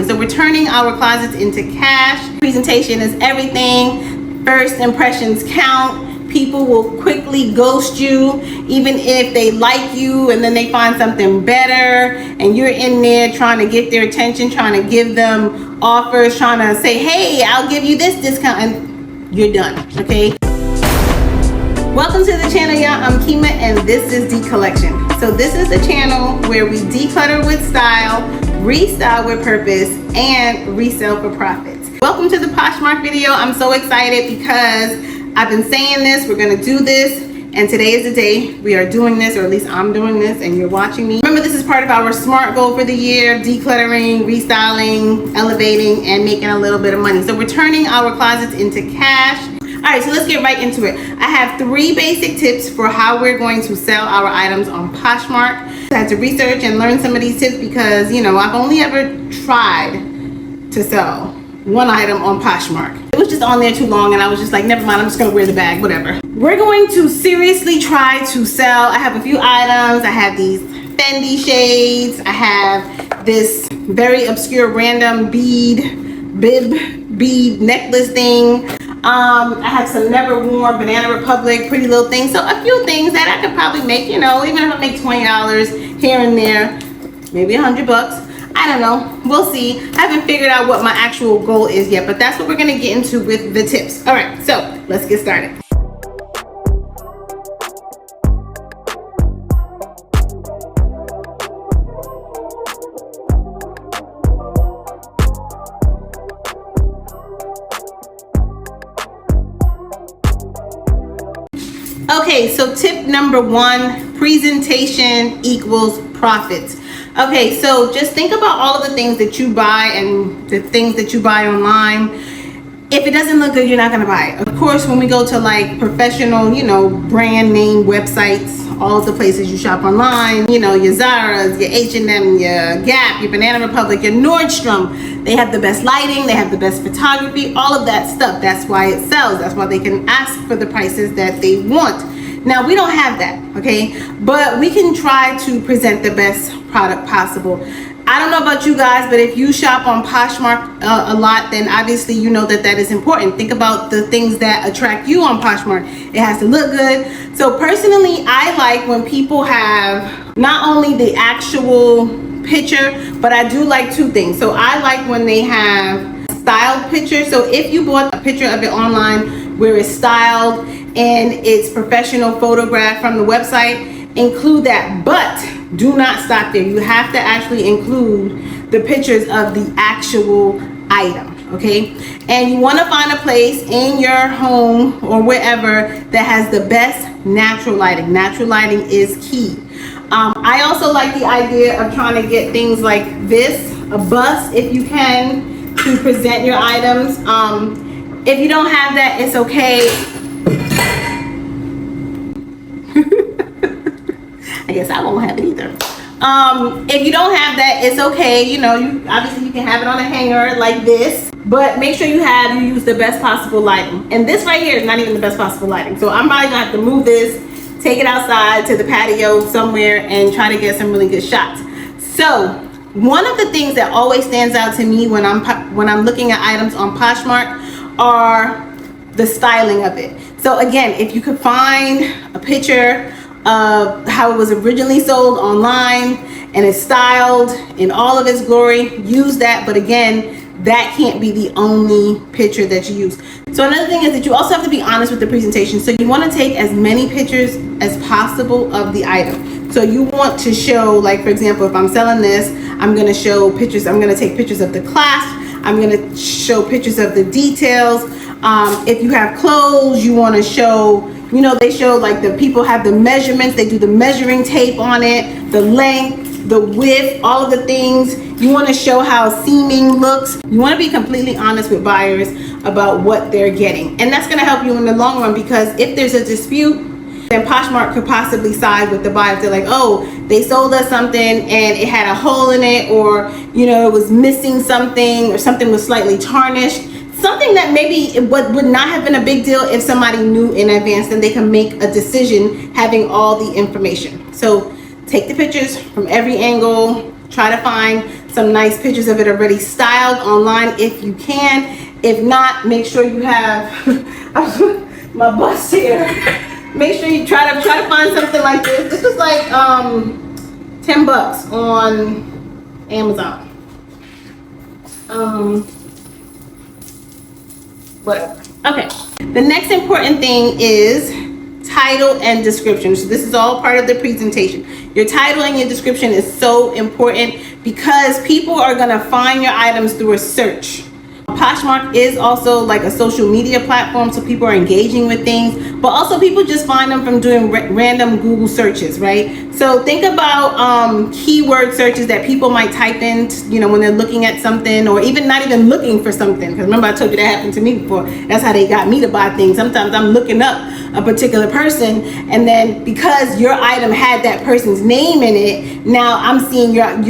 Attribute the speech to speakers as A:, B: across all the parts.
A: So we're turning our closets into cash. Presentation is everything. First impressions count. People will quickly ghost you, even if they like you and then they find something better and you're in there trying to get their attention, trying to give them offers, trying to say, hey, I'll give you this discount, and you're done, okay? Welcome to the channel, y'all. I'm Kima and this is Decollection. So this is the channel where we declutter with style, restyle with purpose, and resell for profits. Welcome to the Poshmark video. I'm so excited because I've been saying this, we're gonna do this, and today is the day we are doing this, or at least I'm doing this and you're watching me. Remember, this is part of our SMART goal for the year: decluttering, restyling, elevating, and making a little bit of money. So we're turning our closets into cash. All right, so let's get right into it. I have 3 basic tips for how we're going to sell our items on Poshmark. I had to research and learn some of these tips because, you know, I've only ever tried to sell one item on Poshmark. It was just on there too long and I was just like, never mind, I'm just gonna wear the bag, whatever. We're going to seriously try to sell. I have a few items. I have these Fendi shades. I have this very obscure random bib bead necklace thing. I have some never worn Banana Republic pretty little things. So a few things that I could probably make, you know, even if I make $20 here and there, maybe $100. I don't know, we'll see. I haven't figured out what my actual goal is yet, but that's what we're gonna get into with the tips. All right, so let's get started. Okay, so tip number 1, presentation equals profits. Okay, so just think about all of the things that you buy and the things that you buy online. If it doesn't look good, you're not gonna buy it. Of course, when we go to like professional, you know, brand name websites, all of the places you shop online, you know, your Zara's, your H&M, your Gap, your Banana Republic, your Nordstrom, they have the best lighting, they have the best photography, all of that stuff. That's why it sells. That's why they can ask for the prices that they want. Now, we don't have that, okay? But we can try to present the best product possible. I don't know about you guys, but if you shop on Poshmark a lot, then obviously you know that that is important. Think about the things that attract you on Poshmark. It has to look good. So personally, I like when people have not only the actual picture, but I do like 2 things. So I like when they have styled pictures. So if you bought a picture of it online where it's styled and it's professional photograph from the website, include that, but do not stop there. You have to actually include the pictures of the actual item, okay? And you want to find a place in your home or wherever that has the best natural lighting. Natural lighting is key. I also like the idea of trying to get things like this, a bus if you can, to present your items. If you don't have that, it's okay. I guess I won't have it either. If you don't have that, it's okay. You know, obviously you can have it on a hanger like this, but make sure you use the best possible lighting. And this right here is not even the best possible lighting. So I'm probably gonna have to move this, take it outside to the patio somewhere and try to get some really good shots. So one of the things that always stands out to me when I'm looking at items on Poshmark are the styling of it. So again, if you could find a picture of how it was originally sold online and it's styled in all of its glory, use that. But again, that can't be the only picture that you use. So another thing is that you also have to be honest with the presentation. So you want to take as many pictures as possible of the item. So you want to show, like for example, if I'm selling this, I'm going to show pictures. I'm going to take pictures of the clasp. I'm going to show pictures of the details. If you have clothes, you want to show, you know, they show like the people have the measurements, they do the measuring tape on it, the length, the width, all of the things. You want to show how seaming looks. You want to be completely honest with buyers about what they're getting. And that's going to help you in the long run, because if there's a dispute, then Poshmark could possibly side with the buyer. If they're like, oh, they sold us something and it had a hole in it, or, you know, it was missing something, or something was slightly tarnished. Something that maybe it would not have been a big deal if somebody knew in advance, then they can make a decision having all the information. So take the pictures from every angle, try to find some nice pictures of it already styled online if you can. If not, make sure you have my bust here. Make sure you try to find something like this. This was like $10 on Amazon. Whatever. Okay. The next important thing is title and description. So this is all part of the presentation. Your title and your description is so important because people are going to find your items through a search. Poshmark is also like a social media platform, so people are engaging with things, but also people just find them from doing random Google searches, right? So think about keyword searches that people might type in, you know, when they're looking at something, or even not even looking for something. Because remember I told you that happened to me before. That's how they got me to buy things. Sometimes I'm looking up a particular person, and then because your item had that person's name in it, now I'm seeing your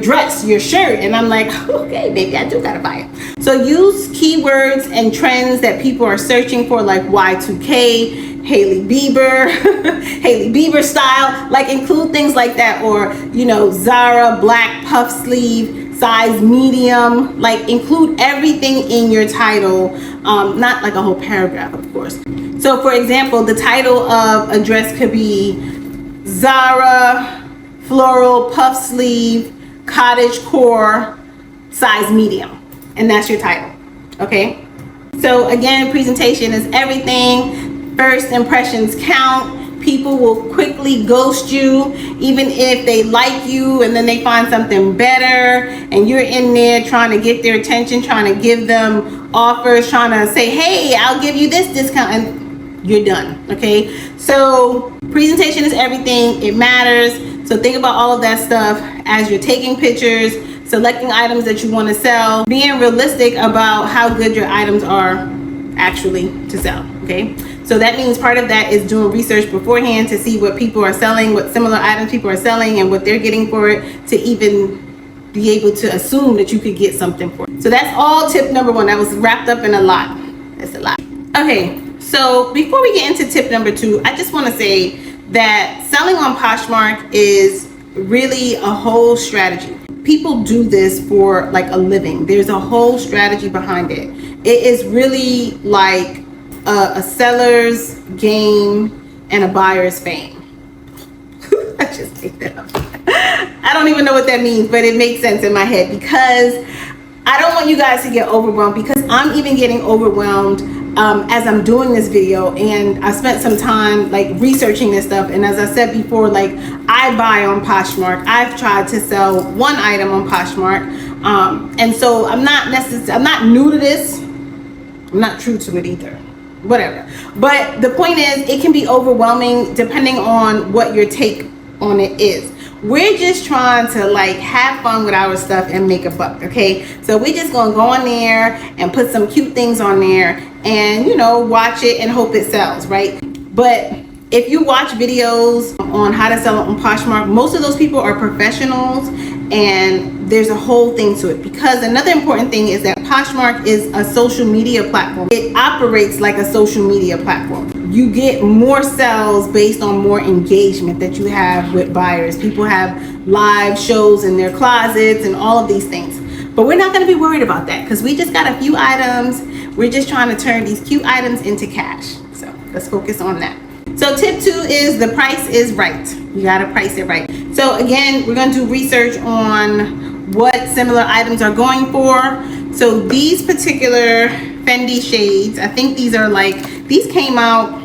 A: dress, your shirt, and I'm like, okay, maybe I do gotta buy it. So use keywords and trends that people are searching for, like Y2K, Hailey Bieber style, like include things like that, or you know, Zara black puff sleeve, size medium, like include everything in your title, not like a whole paragraph, of course. So for example, the title of a dress could be Zara floral puff sleeve cottage core size medium, and that's your title. Okay, so again, presentation is everything. First impressions count. People will quickly ghost you even if they like you and then they find something better, and you're in there trying to get their attention, trying to give them offers, trying to say, hey, I'll give you this discount, and you're done. Okay, so presentation is everything. It matters. So think about all of that stuff as you're taking pictures, selecting items that you want to sell, being realistic about how good your items are actually to sell. Okay, so that means part of that is doing research beforehand to see what people are selling, what similar items people are selling, and what they're getting for it, to even be able to assume that you could get something for it. So that's all tip number one. That was wrapped up in a lot. That's a lot. Okay, so before we get into tip number two, I just want to say that selling on Poshmark is really a whole strategy. People do this for like a living. There's a whole strategy behind it. It is really like a seller's game and a buyer's fame. I just made that up. I don't even know what that means, but it makes sense in my head, because I don't want you guys to get overwhelmed, because I'm even getting overwhelmed as I'm doing this video, and I spent some time like researching this stuff. And as I said before, like I buy on Poshmark. I've tried to sell one item on Poshmark, and so I'm not new to this. I'm not true to it either. Whatever. But the point is, it can be overwhelming depending on what your take on it is. We're just trying to like have fun with our stuff and make a buck. Okay, so we're just gonna go on there and put some cute things on there and, you know, watch it and hope it sells, right? But if you watch videos on how to sell it on Poshmark, most of those people are professionals, and there's a whole thing to it. Because another important thing is that Poshmark is a social media platform. It operates like a social media platform. You get more sales based on more engagement that you have with buyers. People have live shows in their closets and all of these things. But we're not going to be worried about that, because we just got a few items. We're just trying to turn these cute items into cash. So let's focus on that. So tip two is the price is right. You got to price it right. So again, we're going to do research on what similar items are going for. So these particular Fendi shades, I think these are like, these came out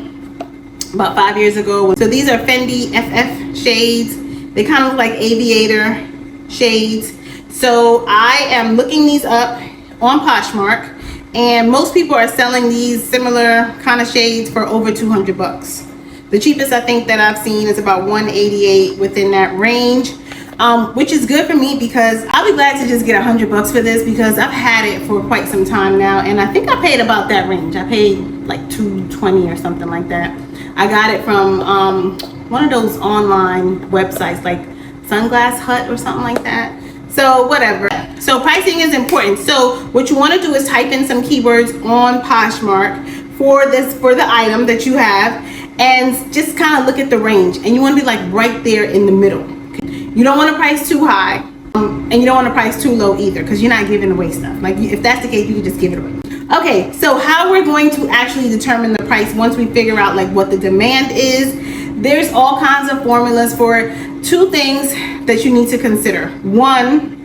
A: about 5 years ago. So these are Fendi FF shades. They kind of look like aviator shades. So I am looking these up on Poshmark, and most people are selling these similar kind of shades for over 200 bucks. The cheapest I think that I've seen is about 188, within that range, which is good for me, because I'll be glad to just get 100 bucks for this, because I've had it for quite some time now, and I think I paid about that range. I paid like $220 or something like that. I got it from one of those online websites like Sunglass Hut or something like that. So whatever. So pricing is important. So what you want to do is type in some keywords on Poshmark for the item that you have, and just kind of look at the range, and you want to be like right there in the middle. Okay? You don't want to price too high, And you don't want to price too low either, because you're not giving away stuff. Like, if that's the case, you can just give it away. Okay, so how we're going to actually determine the price once we figure out like what the demand is. There's all kinds of formulas for two things that you need to consider. One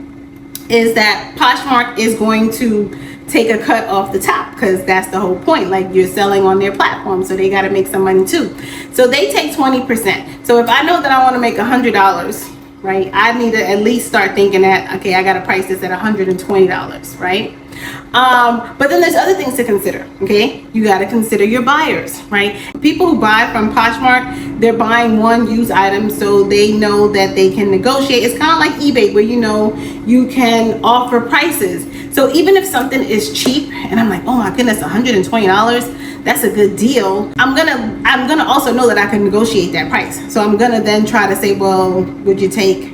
A: is that Poshmark is going to take a cut off the top, because that's the whole point. Like, you're selling on their platform, so they got to make some money too. So they take 20%. So if I know that I want to make $100, right, I need to at least start thinking that, okay, I got to price this at $120, right? But then there's other things to consider. Okay, you got to consider your buyers, right? People who buy from Poshmark, they're buying one used item, so they know that they can negotiate. It's kind of like eBay, where you know you can offer prices. So even if something is cheap and I'm like, oh my goodness, $120, that's a good deal, I'm gonna also know that I can negotiate that price. So I'm gonna then try to say, well, would you take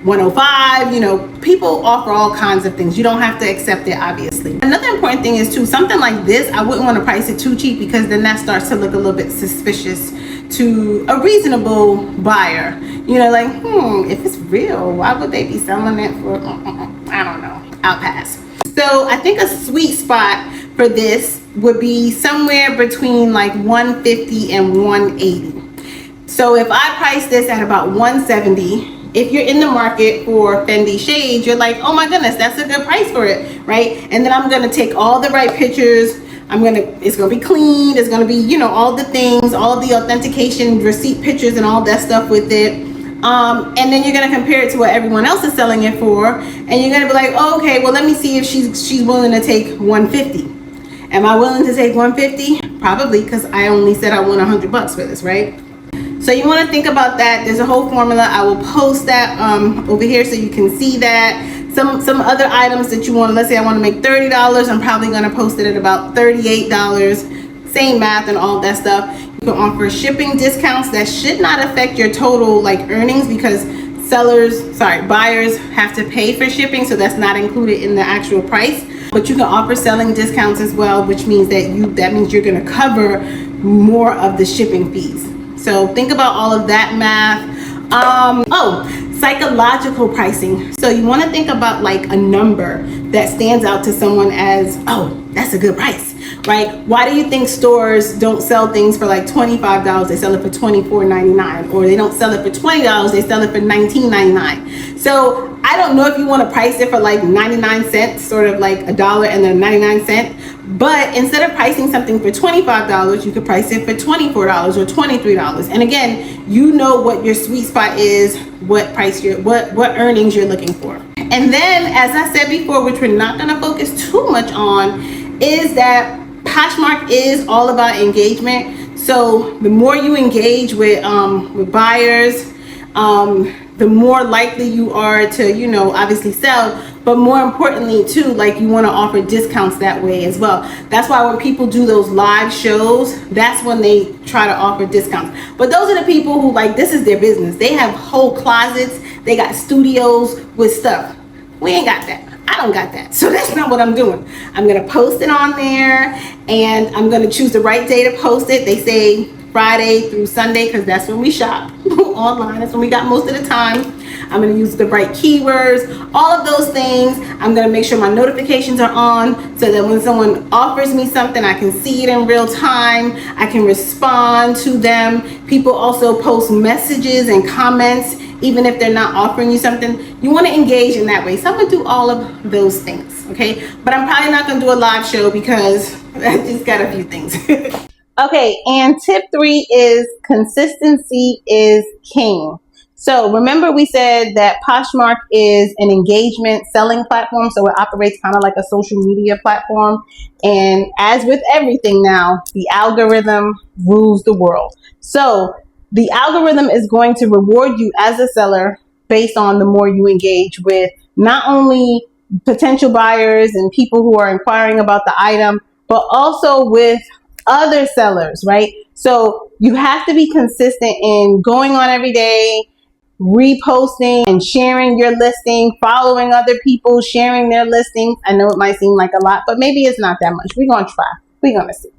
A: 105? You know, people offer all kinds of things. You don't have to accept it, obviously. Another important thing is too, something like this, I wouldn't want to price it too cheap, because then that starts to look a little bit suspicious to a reasonable buyer. You know, like, if it's real, why would they be selling it for, I don't know, I'll pass. So I think a sweet spot for this would be somewhere between like 150 and 180. So if I price this at about 170, if you're in the market for Fendi shades, you're like, oh my goodness, that's a good price for it, right? And then I'm gonna take all the right pictures. It's gonna be clean. It's gonna be, you know, all the things, all the authentication, receipt pictures, and all that stuff with it. And then you're gonna compare it to what everyone else is selling it for, and you're gonna be like, oh, okay, well, let me see if she's willing to take 150. Am I willing to take 150? Probably, because I only said I want $100 for this, right? So you want to think about that. There's a whole formula. I will post that over here so you can see that. Some other items that you want, let's say I want to make $30, I'm probably going to post it at about $38. Same math and all that stuff. You can offer shipping discounts that should not affect your total like earnings, because buyers have to pay for shipping, so that's not included in the actual price. But you can offer selling discounts as well, which means that means you're going to cover more of the shipping fees. So think about all of that math. Psychological pricing. So you want to think about like a number that stands out to someone as, oh, that's a good price, right? Why do you think stores don't sell things for like $25? They sell it for $24.99, or they don't sell it for $20. They sell it for $19.99. So I don't know if you want to price it for like 99 cents, sort of like $1 and then 99 cents. But instead of pricing something for $25, you could price it for $24 or $23. And again, you know what your sweet spot is, what earnings you're looking for. And then, as I said before, which we're not going to focus too much on, is that Poshmark is all about engagement. So the more you engage with buyers, the more likely you are to, you know, obviously sell, but more importantly too, like, you want to offer discounts that way as well. That's why when people do those live shows, that's when they try to offer discounts. But those are the people who, like, this is their business. They have whole closets, they got studios with stuff. We ain't got that. I don't got that. So that's not what I'm doing. I'm going to post it on there, and I'm going to choose the right day to post it. They say Friday through Sunday, because that's when we shop online. That's when we got most of the time. I'm going to use the right keywords, all of those things. I'm going to make sure my notifications are on, so that when someone offers me something, I can see it in real time. I can respond to them. People also post messages and comments, even if they're not offering you something. You want to engage in that way. So I'm going to do all of those things, okay? But I'm probably not going to do a live show, because I just got a few things. Okay, and tip 3 is consistency is king. So remember, we said that Poshmark is an engagement selling platform, so it operates kind of like a social media platform. And as with everything now, the algorithm rules the world. So the algorithm is going to reward you as a seller based on the more you engage with not only potential buyers and people who are inquiring about the item, but also with other sellers, right? So you have to be consistent in going on every day, reposting and sharing your listing, following other people, sharing their listings. I know it might seem like a lot, but maybe it's not that much. We're going to try. We're going to see.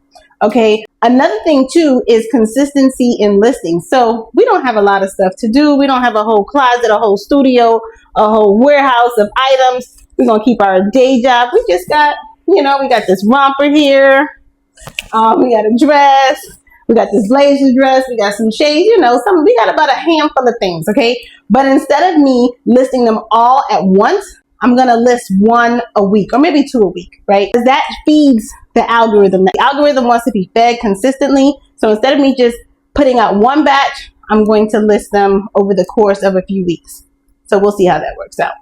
A: Okay. Another thing too is consistency in listings. So we don't have a lot of stuff to do. We don't have a whole closet, a whole studio, a whole warehouse of items. We're gonna keep our day job. We just got, we got this romper here. We got a dress. We got this blazer dress. We got some shades. We got about a handful of things. Okay, but instead of me listing them all at once, I'm gonna list one a week or maybe two a week, right? Because that feeds the algorithm. The algorithm wants to be fed consistently. So instead of me just putting out one batch, I'm going to list them over the course of a few weeks. So we'll see how that works out.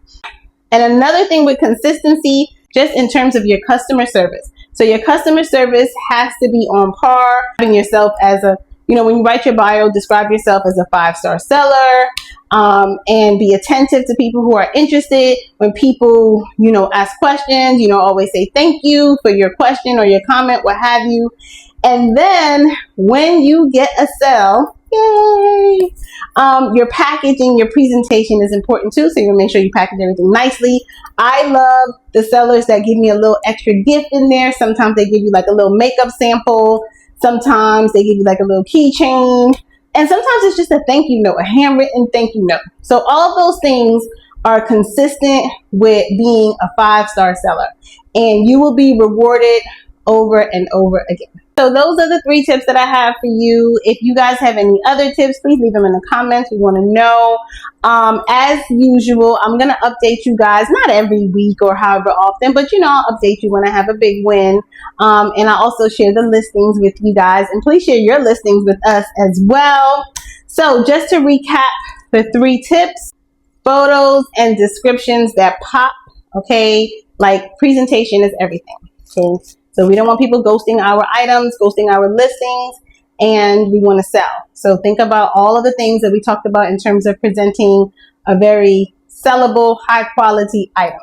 A: And another thing with consistency, just in terms of your customer service. So your customer service has to be on par. Having yourself as a, when you write your bio, describe yourself as a 5-star seller, and be attentive to people who are interested. When people, ask questions, always say thank you for your question or your comment, what have you. And then when you get a sale, yay, your packaging, your presentation is important too. So you make sure you package everything nicely. I love the sellers that give me a little extra gift in there. Sometimes they give you like a little makeup sample. Sometimes they give you like a little keychain. And sometimes it's just a thank you note, a handwritten thank you note. So all of those things are consistent with being a 5-star seller. And you will be rewarded over and over again. So those are the 3 tips that I have for you. If you guys have any other tips, please leave them in the comments. We want to know. As usual, I'm going to update you guys, not every week or however often, but I'll update you when I have a big win. And I'll also share the listings with you guys. And please share your listings with us as well. So just to recap the 3 tips: photos and descriptions that pop. Okay, like presentation is everything. So we don't want people ghosting our items, ghosting our listings, and we want to sell. So think about all of the things that we talked about in terms of presenting a very sellable, high quality item.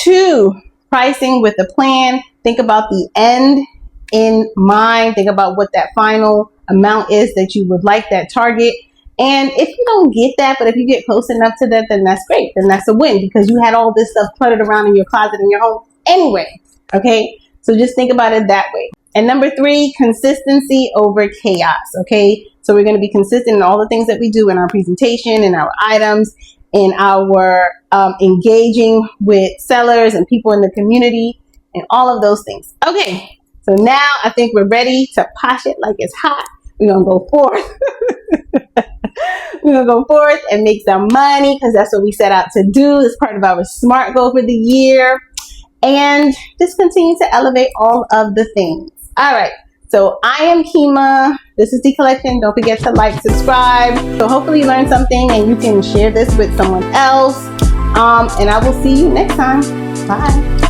A: 2, pricing with a plan. Think about the end in mind. Think about what that final amount is that you would like that target. And if you don't get that, but if you get close enough to that, then that's great. Then that's a win because you had all this stuff cluttered around in your closet in your home anyway. Okay. So just think about it that way. And number 3, consistency over chaos. Okay. So we're going to be consistent in all the things that we do in our presentation, in our items, in our engaging with sellers and people in the community and all of those things. Okay. So now I think we're ready to posh it like it's hot. We're going to go forth. We're going to go forth and make some money because that's what we set out to do. It's part of our SMART goal for the year. And just continue to elevate all of the things. All right. So I am Kima. This is Decollection. Don't forget to like, subscribe. So hopefully you learned something and you can share this with someone else. And I will see you next time. Bye.